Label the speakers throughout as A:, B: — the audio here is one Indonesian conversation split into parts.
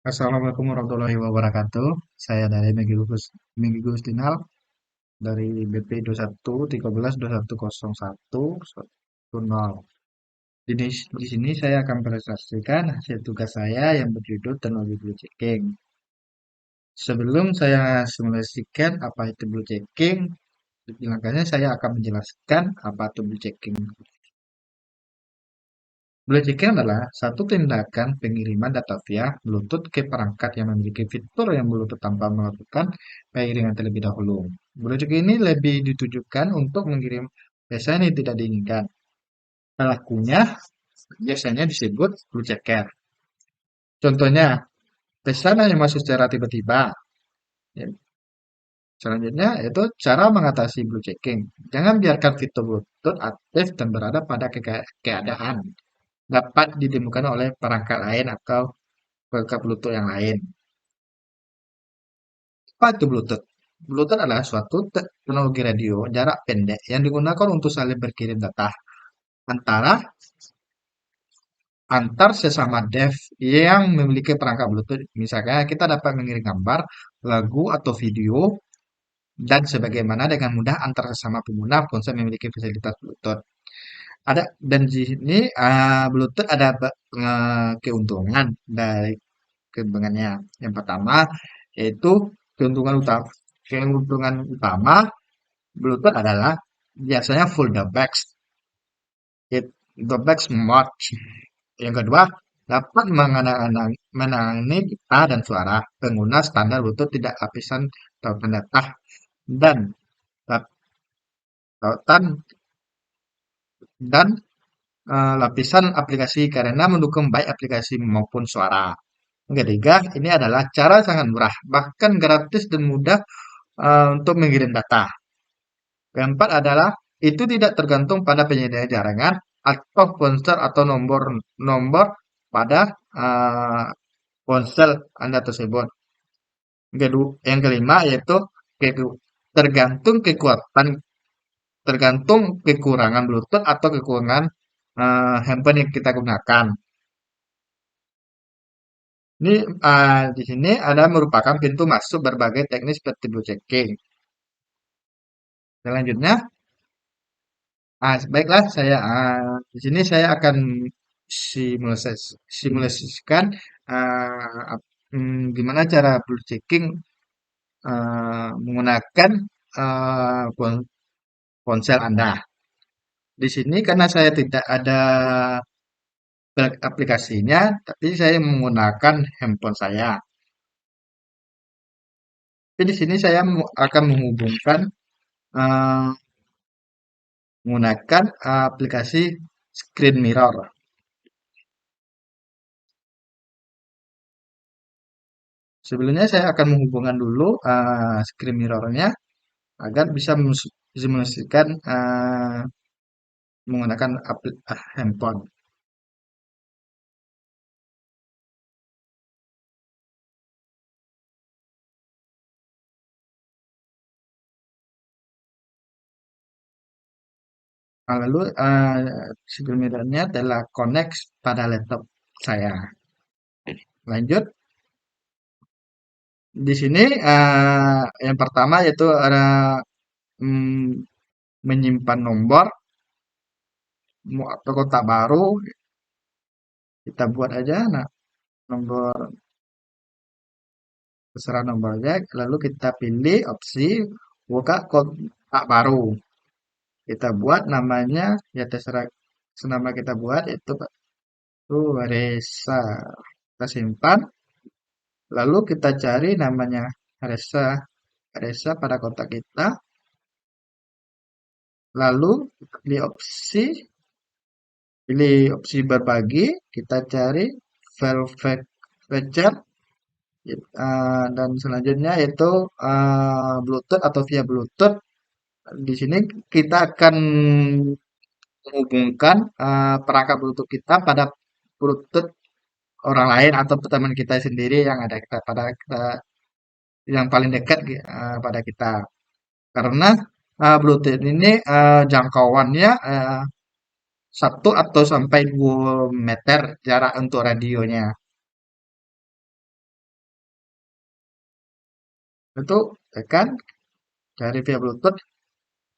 A: Assalamualaikum warahmatullahi wabarakatuh. Saya dari Megi Gustinal dari BP 2113 210110. Di sini saya akan presentasikan hasil tugas saya yang berjudul teknologi blue checking. Sebelum saya simulasikan apa itu blue checking, langkahnya saya akan menjelaskan apa itu blue checking. Blue checking adalah satu tindakan pengiriman data via Bluetooth ke perangkat yang memiliki fitur yang Bluetooth tanpa melakukan pengiriman terlebih dahulu. Blue checking ini lebih ditujukan untuk mengirim pesan yang tidak diinginkan. Pelakunya biasanya disebut blue checker. Contohnya, pesan yang masuk secara tiba-tiba. Ya, selanjutnya, yaitu cara mengatasi blue checking. Jangan biarkan fitur Bluetooth aktif dan berada pada keadaan dapat ditemukan oleh perangkat lain atau perangkat Bluetooth yang lain. Apa itu Bluetooth? Bluetooth adalah suatu teknologi radio jarak pendek yang digunakan untuk saling berkirim data antara antar sesama dev yang memiliki perangkat Bluetooth. Misalnya kita dapat mengirim gambar, lagu atau video dan sebagaimana dengan mudah antar sesama pengguna ponsel memiliki fasilitas Bluetooth. Ada dan di sini Bluetooth ada keuntungan dari keuntungannya. Yang pertama yaitu keuntungan utama Bluetooth adalah biasanya full duplex, duplex mode. Yang kedua, dapat menangani pita dan suara. Pengguna standar Bluetooth tidak lapisan tautan data dan tautan dan lapisan aplikasi karena mendukung baik aplikasi maupun suara. Yang ketiga, ini adalah cara sangat murah, bahkan gratis dan mudah untuk mengirim data. Keempat adalah itu tidak tergantung pada penyedia jaringan atau ponsel atau nomor pada uh, ponsel Anda tersebut. Yang kelima yaitu tergantung tergantung kekurangan Bluetooth atau kekurangan handphone yang kita gunakan. Ini di sini ada merupakan pintu masuk berbagai teknis seperti blue checking. Selanjutnya, baiklah di sini saya akan simulasikan gimana cara blue checking menggunakan ponsel Anda. Di sini karena saya tidak ada aplikasinya, tapi saya menggunakan handphone saya. Jadi di sini saya akan menghubungkan eh, menggunakan aplikasi Screen Mirror. Sebelumnya saya akan menghubungkan dulu Screen Mirror-nya agar bisa mensimulasikan menggunakan handphone. Lalu Screen Mirror-nya telah connect pada laptop saya. Lanjut, di sini yang pertama yaitu ada mm, menyimpan nomor atau kotak baru. Kita buat aja nah nomor terserah nomornya, lalu kita pilih opsi buka kotak baru. Kita buat namanya ya terserah senama kita buat itu Resa. Kita simpan, lalu kita cari namanya Resa. Resa pada kotak kita, lalu pilih opsi berbagi, kita cari file voucher. Dan selanjutnya yaitu Bluetooth atau via Bluetooth. Di sini kita akan menghubungkan perangkat Bluetooth kita pada Bluetooth orang lain atau teman kita sendiri yang ada yang paling dekat pada kita. Karena Bluetooth ini jangkauannya 1 atau sampai 2 meter jarak untuk radionya. itu tekan cari via Bluetooth.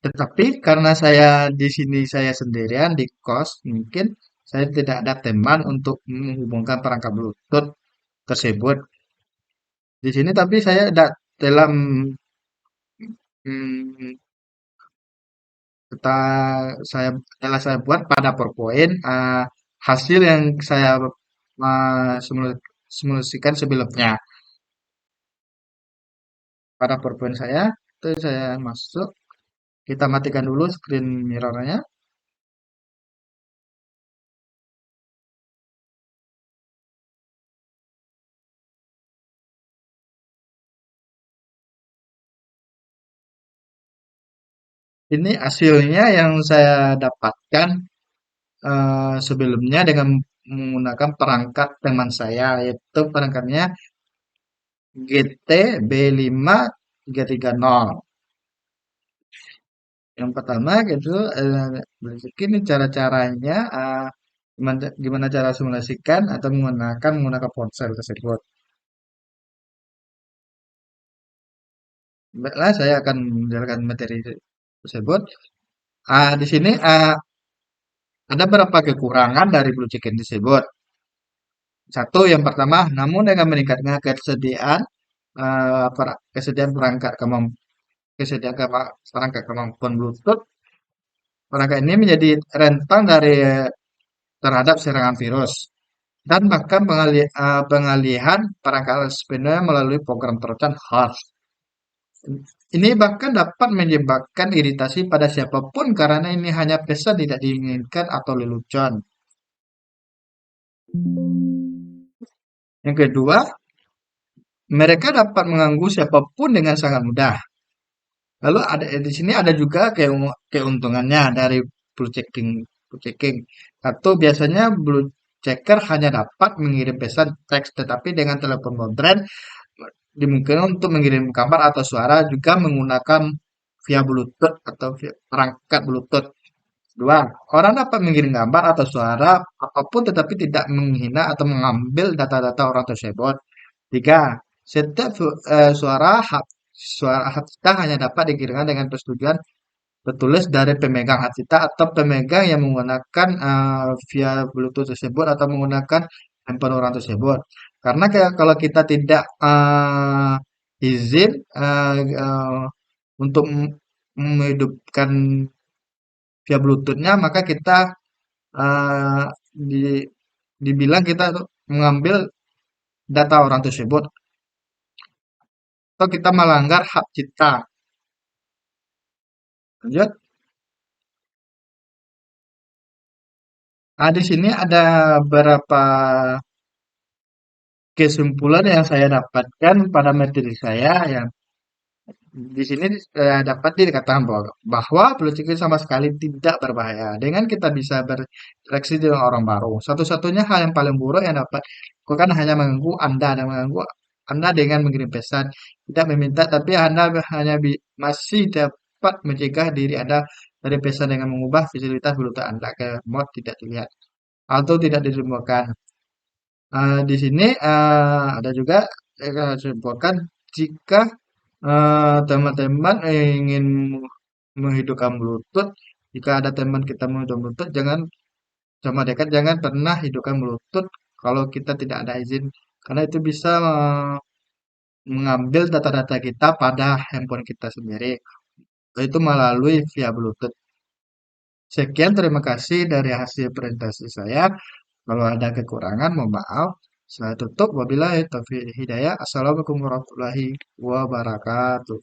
A: Tetapi karena saya di sini saya sendirian di kos, mungkin saya tidak ada teman untuk menghubungkan perangkat Bluetooth tersebut di sini. Tapi saya dalam mm, kita saya telah saya buat pada PowerPoint hasil yang saya simulasikan sebelumnya pada PowerPoint saya. Itu saya masuk, kita matikan dulu screen mirrornya. Ini hasilnya yang saya dapatkan sebelumnya dengan menggunakan perangkat teman saya, yaitu perangkatnya GT B5330. Yang pertama gitu, ini cara-caranya, gimana, gimana cara simulasikan atau menggunakan ponsel tersebut. Baiklah, saya akan menjelaskan materi tersebut. Di sini ada beberapa kekurangan dari Blue Chicken tersebut. Satu, yang pertama, namun dengan meningkatnya kesediaan perangkat kemampuan Bluetooth, perangkat ini menjadi rentan terhadap serangan virus dan bahkan pengalihan perangkat sepenuhnya melalui program Trojan Horse. Ini bahkan dapat menyebabkan iritasi pada siapapun karena ini hanya pesan tidak diinginkan atau lelucon. Yang kedua, mereka dapat mengganggu siapapun dengan sangat mudah. Lalu ada di sini ada juga keuntungannya dari blue checking. Atau biasanya blue checker hanya dapat mengirim pesan teks, tetapi dengan telepon modern dimungkinkan untuk mengirim gambar atau suara juga menggunakan via Bluetooth atau via perangkat Bluetooth. Dua, orang dapat mengirim gambar atau suara apapun tetapi tidak menghina atau mengambil data-data orang tersebut. Tiga, setiap suara hak cipta hanya dapat dikirimkan dengan persetujuan tertulis dari pemegang hak cipta atau pemegang yang menggunakan via Bluetooth tersebut atau menggunakan handphone orang tersebut. Karena kalau kita tidak izin untuk menghidupkan via Bluetooth-nya, maka kita eh, di, dibilang kita tuh mengambil data orang tersebut atau kita melanggar hak cipta. Lanjut. Di sini ada beberapa kesimpulan yang saya dapatkan pada materi saya yang di sini dapat dikatakan bahwa politik sama sekali tidak berbahaya. Dengan kita bisa berinteraksi dengan orang baru. Satu-satunya hal yang paling buruk yang dapat lakukan hanya mengganggu Anda dan mengganggu Anda dengan mengirim pesan. Tidak meminta, tapi Anda hanya masih dapat mencegah diri Anda dari pesan dengan mengubah fasilitas Bluetooth Anda ke mode tidak dilihat atau tidak ditemukan. Di sini ada juga sebutkan jika teman-teman ingin menghidupkan Bluetooth, jika ada teman kita menghidupkan Bluetooth, jangan sama dekat, jangan pernah hidupkan Bluetooth kalau kita tidak ada izin, karena itu bisa mengambil data-data kita pada handphone kita sendiri, itu melalui via Bluetooth. Sekian, terima kasih dari hasil presentasi saya. Kalau ada kekurangan, mohon maaf. Saya tutup. Wabillahi taufiq hidayah. Assalamualaikum warahmatullahi wabarakatuh.